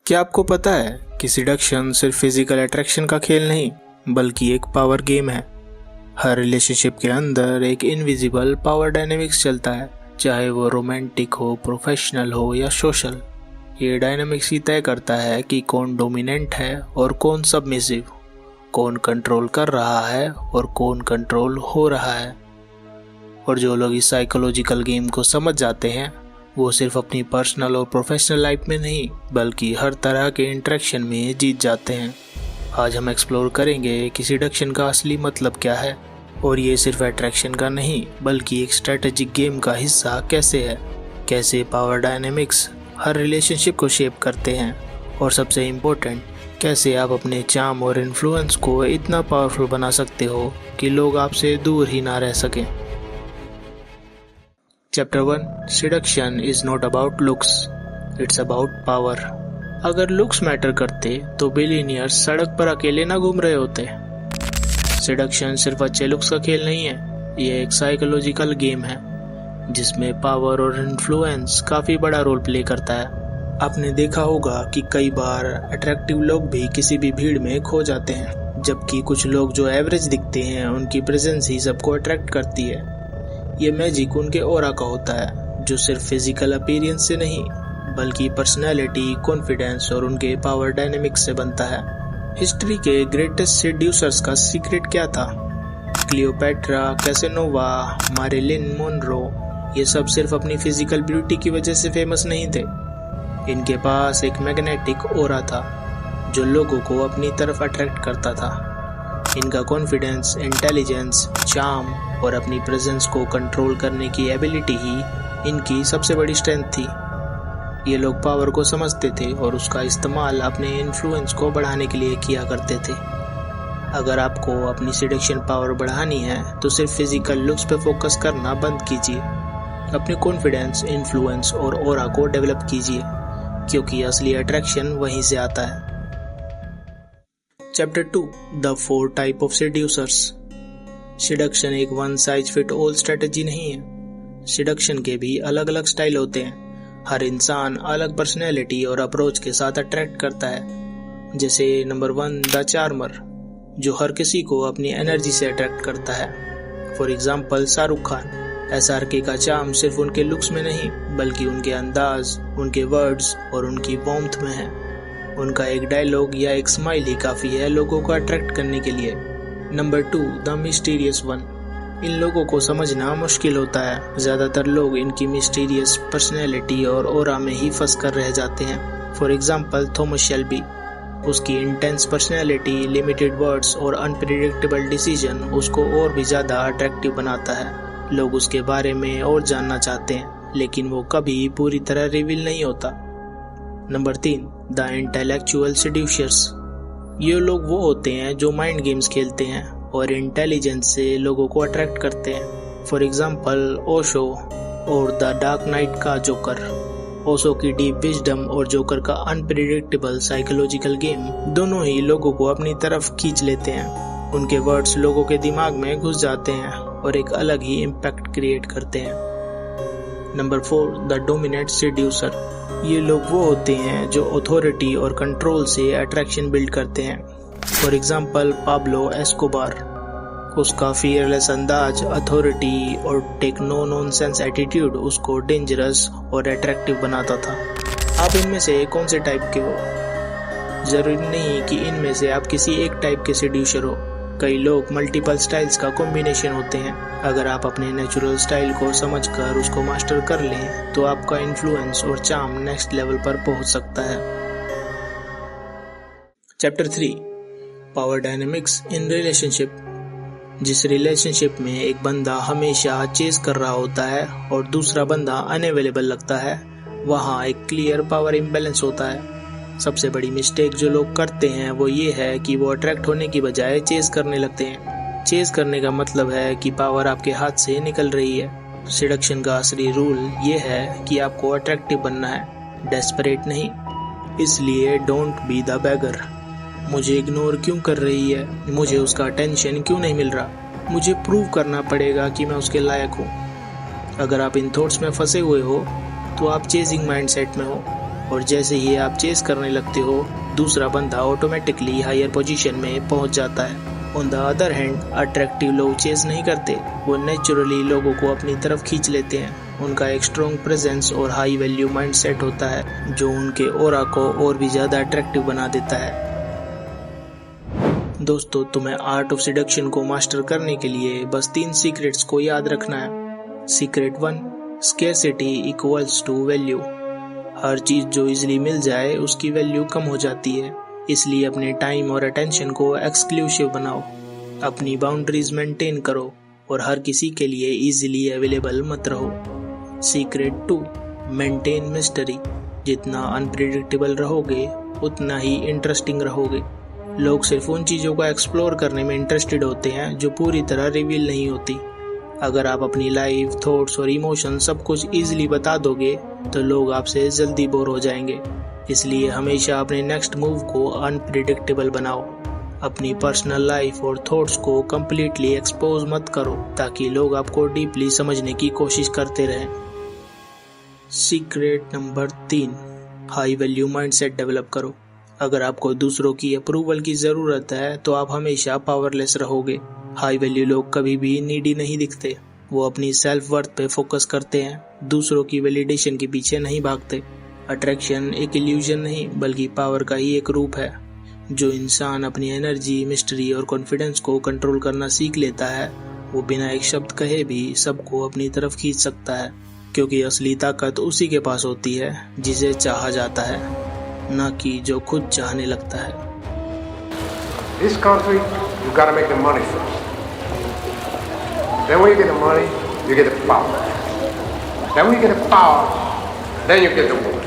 क्या आपको पता है कि सिडक्शन सिर्फ फिजिकल अट्रैक्शन का खेल नहीं बल्कि एक पावर गेम है। हर रिलेशनशिप के अंदर एक इनविजिबल पावर डायनेमिक्स चलता है, चाहे वो रोमांटिक हो, प्रोफेशनल हो या सोशल। ये डायनेमिक्स ही तय करता है कि कौन डोमिनेंट है और कौन सबमिसिव, कौन कंट्रोल कर रहा है और कौन कंट्रोल हो रहा है। और जो लोग इस साइकोलॉजिकल गेम को समझ जाते हैं वो सिर्फ अपनी पर्सनल और प्रोफेशनल लाइफ में नहीं बल्कि हर तरह के इंटरेक्शन में जीत जाते हैं। आज हम एक्सप्लोर करेंगे कि सिडक्शन का असली मतलब क्या है और ये सिर्फ अट्रैक्शन का नहीं बल्कि एक स्ट्रेटेजिक गेम का हिस्सा कैसे है, कैसे पावर डायनेमिक्स हर रिलेशनशिप को शेप करते हैं और सबसे इम्पोर्टेंट कैसे आप अपने चार्म और इन्फ्लुएंस को इतना पावरफुल बना सकते हो कि लोग आपसे दूर ही ना रह सकें। Chapter 1 seduction is not about looks, it's about power. अगर लुक्स मैटर करते तो बिलियनियर्स सड़क पर अकेले ना घूम रहे होते। सिडक्शन सिर्फ अच्छे लुक्स का खेल नहीं है, ये एक साइकोलॉजिकल गेम है जिसमें पावर और इन्फ्लुएंस काफी बड़ा रोल प्ले करता है। आपने देखा होगा कि कई बार अट्रैक्टिव लोग भी किसी भी भीड़ में खो जाते हैं, जबकि कुछ लोग जो एवरेज दिखते हैं उनकी प्रेजेंस ही सबको अट्रैक्ट करती है। ये मैजिक उनके ऑरा का होता है जो सिर्फ फिजिकल अपीयरेंस से नहीं बल्कि पर्सनैलिटी, कॉन्फिडेंस और उनके पावर डायनेमिक्स से बनता है। हिस्ट्री के ग्रेटेस्ट सेड्यूसर्स का सीक्रेट क्या था? क्लियोपेट्रा, कैसेनोवा, मैरिलिन मोनरो, ये सब सिर्फ अपनी फिजिकल ब्यूटी की वजह से फेमस नहीं थे। इनके पास एक मैग्नेटिक ऑरा था जो लोगों को अपनी तरफ अट्रैक्ट करता था। इनका कॉन्फिडेंस, इंटेलिजेंस, चार्म और अपनी प्रेजेंस को कंट्रोल करने की एबिलिटी ही इनकी सबसे बड़ी स्ट्रेंथ थी। ये लोग पावर को समझते थे और उसका इस्तेमाल अपने इन्फ्लुएंस को बढ़ाने के लिए किया करते थे। अगर आपको अपनी सिडक्शन पावर बढ़ानी है तो सिर्फ फिजिकल लुक्स पे फोकस करना बंद कीजिए। अपने कॉन्फिडेंस, इन्फ्लुएंस और ऑरा को डेवलप कीजिए क्योंकि असली अट्रैक्शन वहीं से आता है। Chapter 2 the 4 type of seducers. Seduction एक one size fit all strategy नहीं है। सिडक्शन के भी अलग अलग स्टाइल होते हैं। हर इंसान अलग पर्सनैलिटी और अप्रोच के साथ अट्रैक्ट करता है। जैसे नंबर 1 द चार्मर, जो हर किसी को अपनी एनर्जी से अट्रैक्ट करता है। For example Shahrukh Khan. SRK का चार्म सिर्फ उनके लुक्स में नहीं बल्कि उनके अंदाज, उनके वर्ड्स और उनकी वार्मथ में है। उनका एक डायलॉग या एक स्माइल ही काफी है लोगों को अट्रैक्ट करने के लिए। Number 2 the mysterious one. इन लोगों को समझना मुश्किल होता है। ज्यादातर लोग इनकी मिस्टीरियस पर्सनैलिटी और ऑरा में ही फंस कर रह जाते हैं। For example Thomas Shelby. उसकी इंटेंस पर्सनैलिटी, लिमिटेड वर्ड्स और अनप्रिडिक्टेबल डिसीजन उसको और भी ज्यादा अट्रैक्टिव बनाता है। लोग उसके बारे में और जानना चाहते हैं लेकिन वो कभी पूरी तरह रिवील नहीं होता। Number 3 the intellectual seducers. ये लोग वो होते हैं जो माइंड गेम्स खेलते हैं और इंटेलिजेंस से लोगों को अट्रैक्ट करते हैं। फॉर एग्जाम्पल ओशो और द डार्क नाइट का जोकर। ओशो की डीप विजडम और जोकर का अनप्रिडिक्टेबल साइकोलॉजिकल गेम दोनों ही लोगों को अपनी तरफ खींच लेते हैं। उनके वर्ड्स लोगों के दिमाग में घुस जाते हैं और एक अलग ही इम्पैक्ट क्रिएट करते हैं। Number 4 the dominant seducer. ये लोग वो होते हैं जो अथॉरिटी और कंट्रोल से अट्रैक्शन बिल्ड करते हैं। For example Pablo Escobar. उसका फियरलेस अंदाज, अथॉरिटी और टेक नो नॉनसेंस एटीट्यूड उसको डेंजरस और अट्रैक्टिव बनाता था। आप इनमें से कौन से टाइप के हो? जरूरी नहीं कि इनमें से आप किसी एक टाइप के सेड्यूसर हो। कई लोग मल्टीपल स्टाइल्स का कॉम्बिनेशन होते हैं। अगर आप अपने नेचुरल स्टाइल को समझकर उसको मास्टर कर लें तो आपका इन्फ्लुएंस और चार्म नेक्स्ट लेवल पर पहुंच सकता है। Chapter 3 power dynamics in relationship. जिस रिलेशनशिप में एक बंदा हमेशा चेज कर रहा होता है और दूसरा बंदा अनअवेलेबल लगता है, वहाँ एक क्लियर पावर इम्बैलेंस होता है। सबसे बड़ी मिस्टेक जो लोग करते हैं वो ये है कि वो अट्रैक्ट होने की बजाय चेज करने लगते हैं। चेज करने का मतलब है कि पावर आपके हाथ से निकल रही है। सिडक्शन का असली रूल ये है कि आपको अट्रैक्टिव बनना है, डेस्परेट नहीं। इसलिए डोंट बी द बेगर। मुझे इग्नोर क्यों कर रही है, मुझे उसका अटेंशन क्यों नहीं मिल रहा, मुझे प्रूव करना पड़ेगा कि मैं उसके लायक हूँ। अगर आप इन थॉट्स में फंसे हुए हो तो आप चेजिंग माइंडसेट में हो। और जैसे ही आप चेस करने लगते हो, दूसरा बंदा ऑटोमेटिकली हायर पोजीशन में पहुंच जाता है। On the other hand, attractive लोग चेस नहीं करते, वो नेचुरली लोगों को अपनी तरफ खींच लेते हैं। उनका एक स्ट्रॉन्ग प्रेजेंस और हाई वैल्यू माइंडसेट होता है जो उनके ऑरा को और भी ज्यादा अट्रैक्टिव बना देता है। दोस्तों, तुम्हें आर्ट ऑफ सिडक्शन को मास्टर करने के लिए बस 3 सीक्रेट्स को याद रखना है। Secret 1, scarcity equals to value. हर चीज जो इजीली मिल जाए उसकी वैल्यू कम हो जाती है, इसलिए अपने टाइम और अटेंशन को एक्सक्लूसिव बनाओ। अपनी बाउंड्रीज मेंटेन करो और हर किसी के लिए इजीली अवेलेबल मत रहो। Secret 2, maintain mystery. जितना अनप्रिडिक्टेबल रहोगे उतना ही इंटरेस्टिंग रहोगे। लोग सिर्फ उन चीजों को एक्सप्लोर करने में इंटरेस्टेड होते हैं जो पूरी तरह रिवील नहीं होती। अगर आप अपनी लाइफ, थॉट्स और इमोशन सब कुछ इजीली बता दोगे तो लोग आपसे जल्दी बोर हो जाएंगे। इसलिए हमेशा अपने नेक्स्ट मूव को अनप्रिडिक्टेबल बनाओ। अपनी पर्सनल लाइफ और थॉट्स को कम्प्लीटली एक्सपोज मत करो ताकि लोग आपको डीपली समझने की कोशिश करते रहें। Secret number 3, high value mindset develop करो। अगर आपको दूसरों की अप्रूवल की जरूरत है तो आप हमेशा पावरलेस रहोगे। हाई वैल्यू लोग कभी भी नीडी नहीं दिखते, वो अपनी सेल्फ वर्थ पे फोकस करते हैं, दूसरों की वैलिडेशन के पीछे नहीं भागते। अट्रैक्शन एक इल्यूजन नहीं बल्कि पावर का ही एक रूप है। जो इंसान अपनी एनर्जी, मिस्ट्री और कॉन्फिडेंस को कंट्रोल करना सीख लेता है, वो बिना एक शब्द कहे भी सबको अपनी तरफ खींच सकता है, क्योंकि असली ताकत उसी के पास होती है जिसे चाहा जाता है, ना कि जो खुद चाहने लगता है। This country, you gotta make the money first. Then when you get the money, you get the power. Then when you get the power, then you get the woman.